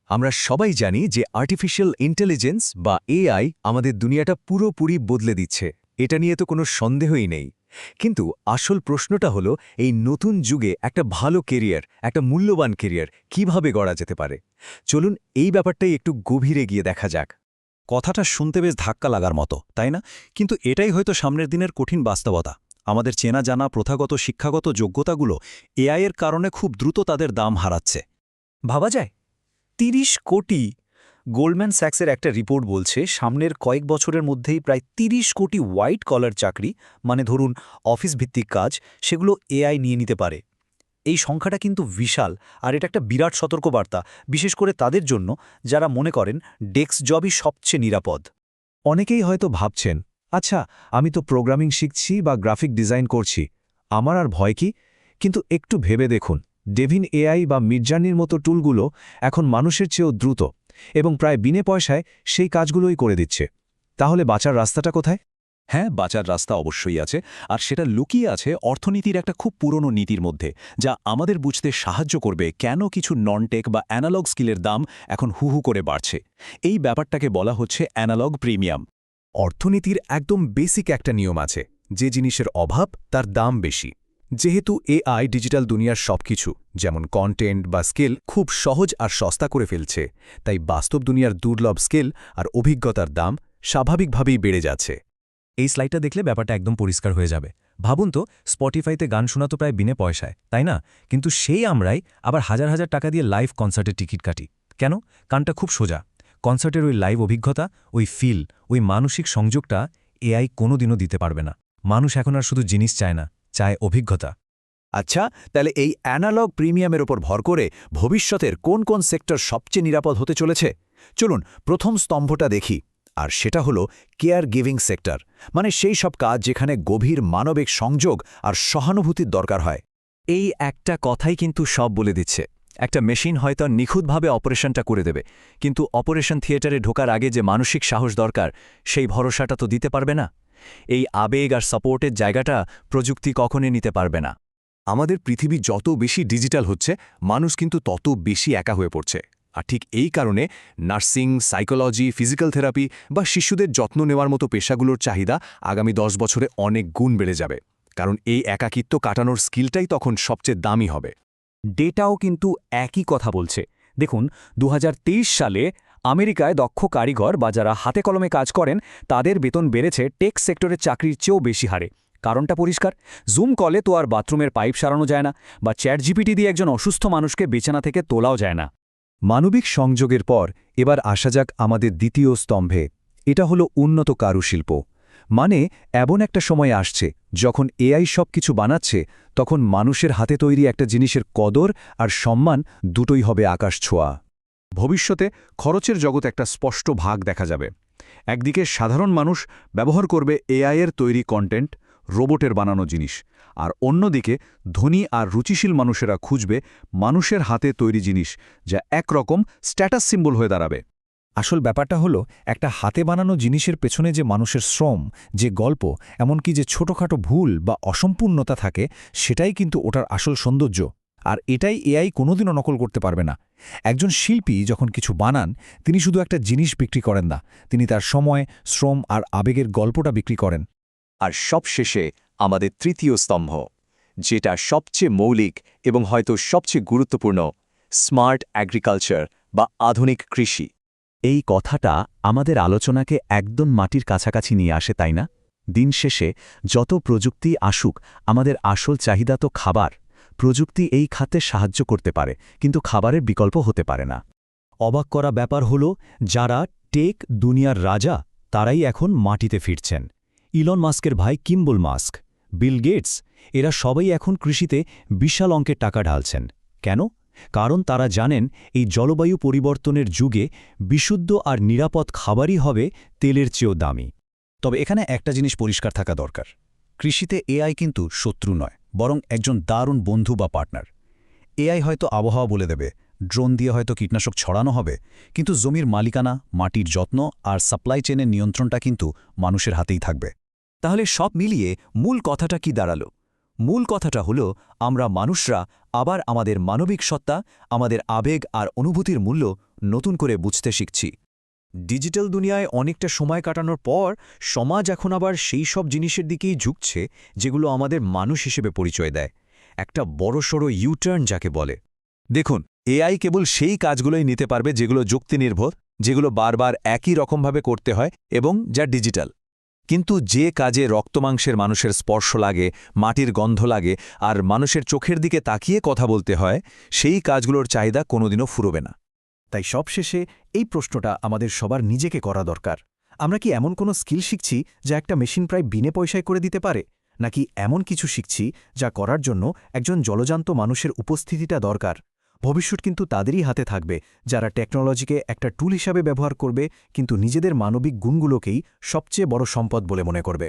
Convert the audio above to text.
আমরা সবাই জানি যে আর্টিফিশিয়াল ইন্টেলিজেন্স বা এআই আমাদের দুনিয়াটা পুরোপুরি বদলে দিচ্ছে। এটা নিয়ে তো কোনো সন্দেহই নেই। কিন্তু আসল প্রশ্নটা হলো এই নতুন যুগে একটা ভালো কেরিয়ার, একটা মূল্যবান কেরিয়ার কিভাবে গড়া যেতে পারে। চলুন এই ব্যাপারটাই একটু গভীরে গিয়ে দেখা যাক। কথাটা শুনতে বেশ ধাক্কা লাগার মতো, তাই না? কিন্তু এটাই হয়তো সামনের দিনের কঠিন বাস্তবতা। আমাদের চেনা জানা প্রথাগত শিক্ষাগত যোগ্যতাগুলো এআইয়ের কারণে খুব দ্রুত তাদের দাম হারাচ্ছে। ভাবা যায় ৩০ কোটি। গোল্ডম্যান স্যাক্সের একটা রিপোর্ট বলছে সামনের কয়েক বছরের মধ্যেই প্রায় ৩০ কোটি হোয়াইট কলার চাকরি, মানে ধরুন অফিস ভিত্তিক কাজ, সেগুলো এআই নিয়ে নিতে পারে। এই সংখ্যাটা কিন্তু বিশাল, আর এটা একটা বিরাট সতর্কবার্তা, বিশেষ করে তাদের জন্য যারা মনে করেন ডেস্ক জবই সবচেয়ে নিরাপদ। অনেকেই হয়তো ভাবছেন, আচ্ছা, আমি তো প্রোগ্রামিং শিখছি বা গ্রাফিক ডিজাইন করছি, আমার আর ভয় কি? কিন্তু একটু ভেবে দেখুন, ডেভিন এআই বা মিডজার্নির মতো টুলগুলো এখন মানুষের চেয়েও দ্রুত এবং প্রায় বিনে পয়সায় সেই কাজগুলোই করে দিচ্ছে। তাহলে বাঁচার রাস্তাটা কোথায়? হ্যাঁ, বাঁচার রাস্তা অবশ্যই আছে, আর সেটা লুকিয়ে আছে অর্থনীতির একটা খুব পুরনো নীতির মধ্যে, যা আমাদের বুঝতে সাহায্য করবে কেন কিছু নন-টেক বা অ্যানালগ স্কিলের দাম এখন হু করে বাড়ছে। এই ব্যাপারটাকে বলা হচ্ছে অ্যানালগ প্রিমিয়াম। অর্থনীতির একদম বেসিক একটা নিয়ম আছে, যে জিনিসের অভাব তার দাম বেশি। যেহেতু এআই ডিজিটাল দুনিয়ার সবকিছু, যেমন কন্টেন্ট বা স্কিল, খুব সহজ আর সস্তা করে ফেলছে, তাই বাস্তব দুনিয়ার দুর্লভ স্কিল আর অভিজ্ঞতার দাম স্বাভাবিকভাবেই বেড়ে যাচ্ছে। এই স্লাইডটা দেখলে ব্যাপারটা একদম পরিষ্কার হয়ে যাবে। ভাবুন তো, স্পটিফাইতে গান শোনা তো প্রায় বিনে পয়সায়, তাই না? কিন্তু সেই আমরাই আবার হাজার হাজার টাকা দিয়ে লাইভ কনসার্টের টিকিট কাটি। কেন? কারণটা খুব সোজা। কনসার্টের ওই লাইভ অভিজ্ঞতা, ওই ফিল, ওই মানসিক সংযোগটা এআই কোনোদিনও দিতে পারবে না। মানুষ এখন আর শুধু জিনিস চায় না, চায় অভিজ্ঞতা। আচ্ছা, তাহলে এই অ্যানালগ প্রিমিয়ামের ওপর ভর করে ভবিষ্যতের কোন কোন সেক্টর সবচেয়ে নিরাপদ হতে চলেছে? চলুন প্রথম স্তম্ভটা দেখি, আর সেটা হলো কেয়ার গিভিং সেক্টর, মানে সেই সব কাজ যেখানে গভীর মানবিক সংযোগ আর সহানুভূতির দরকার হয়। এই একটা কথাই কিন্তু সব বলে দিচ্ছে। একটা মেশিন হয়তো নিখুঁতভাবে অপারেশনটা করে দেবে, কিন্তু অপারেশন থিয়েটারে ঢোকার আগে যে মানসিক সাহস দরকার, সেই ভরসাটা তো দিতে পারবে না। এই আবেগ আর সাপোর্টের জায়গাটা প্রযুক্তি কখনই নিতে পারবে না। আমাদের পৃথিবী যত বেশি ডিজিটাল হচ্ছে, মানুষ কিন্তু তত বেশি একা হয়ে পড়ছে। আর ঠিক এই কারণে নার্সিং, সাইকোলজি, ফিজিক্যাল থেরাপি বা শিশুদের যত্ন নেওয়ার মতো পেশাগুলোর চাহিদা আগামী 10 বছরে অনেক গুণ বেড়ে যাবে, কারণ এই একাকিত্ব কাটানোর স্কিলটাই তখন সবচেয়ে দামি হবে। ডেটাও কিন্তু একই কথা বলছে। দেখুন, ২০২৩ সালে আমেরিকায় দক্ষ কারিগর বা যারা হাতে কলমে কাজ করেন তাদের বেতন বেড়েছে টেক সেক্টরের চাকরির চেয়েও বেশি হারে। কারণটা পরিষ্কার, জুম কলে তো আর বাথরুমের পাইপ সারানো যায় না, বা চ্যাট জিপিটি দিয়ে একজন অসুস্থ মানুষকে বিছানা থেকে তোলাও যায় না। মানবিক সংযোগের পর এবার আসা যাক আমাদের দ্বিতীয় স্তম্ভে। এটা হলো উন্নত কারুশিল্প। মানে এমন একটা সময় আসছে যখন এআই সব কিছু বানাচ্ছে, তখন মানুষের হাতে তৈরি একটা জিনিসের কদর আর সম্মান দুটোই হবে আকাশ ছোঁয়া। ভবিষ্যতে খরচের জগৎ একটা স্পষ্ট ভাগ দেখা যাবে। একদিকে সাধারণ মানুষ ব্যবহার করবে এআইয়ের তৈরি কন্টেন্ট, রোবটের বানানো জিনিস, আর অন্যদিকে ধনী আর রুচিশীল মানুষেরা খুঁজবে মানুষের হাতে তৈরি জিনিস, যা একরকম স্ট্যাটাস সিম্বল হয়ে দাঁড়াবে। আসল ব্যাপারটা হলো, একটা হাতে বানানো জিনিসের পেছনে যে মানুষের শ্রম, যে গল্প, এমনকি যে ছোটখাটো ভুল বা অসম্পূর্ণতা থাকে, সেটাই কিন্তু ওটার আসল সৌন্দর্য। আর এটাই এআই কোনোদিনও নকল করতে পারবে না। একজন শিল্পী যখন কিছু বানান, তিনি শুধু একটা জিনিস বিক্রি করেন না, তিনি তার সময়, শ্রম আর আবেগের গল্পটা বিক্রি করেন। আর সবশেষে আমাদের তৃতীয় স্তম্ভ, যেটা সবচেয়ে মৌলিক এবং হয়তো সবচেয়ে গুরুত্বপূর্ণ, স্মার্ট অ্যাগ্রিকালচার বা আধুনিক কৃষি। এই কথাটা আমাদের আলোচনাকে একদম মাটির কাছাকাছি নিয়ে আসে, তাই না? দিন শেষে যত প্রযুক্তি আসুক, আমাদের আসল চাহিদা তো খাবার। প্রযুক্তি এই খাতে সাহায্য করতে পারে, কিন্তু খাবারের বিকল্প হতে পারে না। অবাক করা ব্যাপার হলো, যারা টেক দুনিয়ার রাজা, তারাই এখন মাটিতে ফিরছেন। ইলন মাস্কের ভাই কিম্বল মাস্ক, বিল গেটস, এরা সবাই এখন কৃষিতে বিশাল অঙ্কের টাকা ঢালছেন। কেন? কারণ তারা জানেন এই জলবায়ু পরিবর্তনের যুগে বিশুদ্ধ আর নিরাপদ খাবারই হবে তেলের চেয়েও দামি। তবে এখানে একটা জিনিস পরিষ্কার থাকা দরকার, কৃষিতে এআই কিন্তু শত্রু নয়, বরং একজন দারুণ বন্ধু বা পার্টনার। এআই হয়তো আবহাওয়া বলে দেবে, ড্রোন দিয়ে হয়তো কীটনাশক ছড়ানো হবে, কিন্তু জমির মালিকানা, মাটির যত্ন আর সাপ্লাই চেনের নিয়ন্ত্রণটা কিন্তু মানুষের হাতেই থাকবে। তাহলে সব মিলিয়ে মূল কথাটা কি দাঁড়ালো? মূল কথাটা হলো, আমরা মানুষরা আবার আমাদের মানবিক সত্তা, আমাদের আবেগ আর অনুভূতির মূল্য নতুন করে বুঝতে শিখছি। ডিজিটাল দুনিয়ায় অনেকটা সময় কাটানোর পর সমাজ এখন আবার সেই সব জিনিসের দিকেই ঝুঁকছে যেগুলো আমাদের মানুষ হিসেবে পরিচয় দেয়। একটা বড়সড় ইউটার্ন যাকে বলে। দেখুন, এআই কেবল সেই কাজগুলোই নিতে পারবে যেগুলো যুক্তিনির্ভর, যেগুলো বারবার একই রকমভাবে করতে হয় এবং যা ডিজিটাল। কিন্তু যে কাজে রক্তমাংসের মানুষের স্পর্শ লাগে, মাটির গন্ধ লাগে আর মানুষের চোখের দিকে তাকিয়ে কথা বলতে হয়, সেই কাজগুলোর চাহিদা কোনোদিনও ফুরোবে না। তাই সবশেষে এই প্রশ্নটা আমাদের সবার নিজেকে করা দরকার। আমরা কি এমন কোনো স্কিল শিখছি যা একটা মেশিন প্রায় বিনে পয়সায় করে দিতে পারে, নাকি এমন কিছু শিখছি যা করার জন্য একজন জলজান্ত মানুষের উপস্থিতিটা দরকার? ভবিষ্যৎ কিন্তু তাদেরই হাতে থাকবে যারা টেকনোলজিকে একটা টুল হিসাবে ব্যবহার করবে, কিন্তু নিজেদের মানবিক গুণগুলোকেই সবচেয়ে বড় সম্পদ বলে মনে করবে।